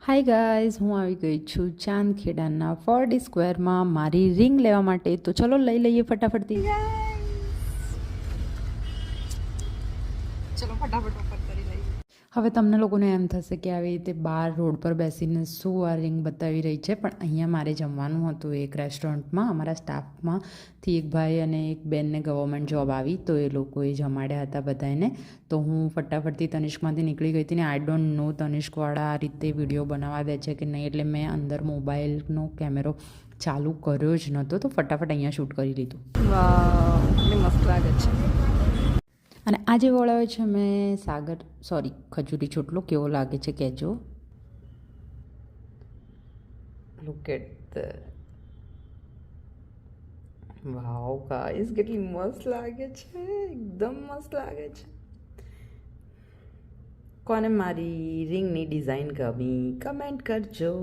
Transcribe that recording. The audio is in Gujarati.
હાય ગાઈઝ, હું આવી ગઈ છું ચાંદખેડાના 4D સ્ક્વેરમાં મારી રિંગ લેવા માટે. તો ચલો લઈ લઈએ ફટાફટથી. ચલો ફટાફટ ઓપન કરી લઈએ. હવે તમને લોકોને એમ થશે કે આવી રીતે બહાર રોડ પર બેસીને શું આ રિંગ બતાવી રહી છે, પણ અહીંયા મારે જમવાનું હતું એક રેસ્ટોરન્ટમાં. અમારા સ્ટાફમાંથી એક ભાઈ અને એક બેનને ગવર્મેન્ટ જોબ આવી, તો એ લોકોએ જમાડ્યા હતા બધાને. તો હું ફટાફટથી તનિષ્કમાંથી નીકળી ગઈ હતી ને આઈ ડોન્ટ નો તનિષ્કવાળા આ રીતે વિડીયો બનાવવા દે છે કે નહીં, એટલે મેં અંદર મોબાઈલનો કેમેરો ચાલુ કર્યો જ નહોતો, તો ફટાફટ અહીંયા શૂટ કરી લીધું. વાવ, કેટલી મસ્ત લાગે છે. અને આજે વળાવ્યો છે મેં ખજૂરી ચોટલો. કેવો લાગે છે કહેજો. Look at the wow guys, કેટલી મસ્ત લાગે છે, એકદમ મસ્ત લાગે છે. કોને મારી રિંગની ડિઝાઇન ગમી કમેન્ટ કરજો.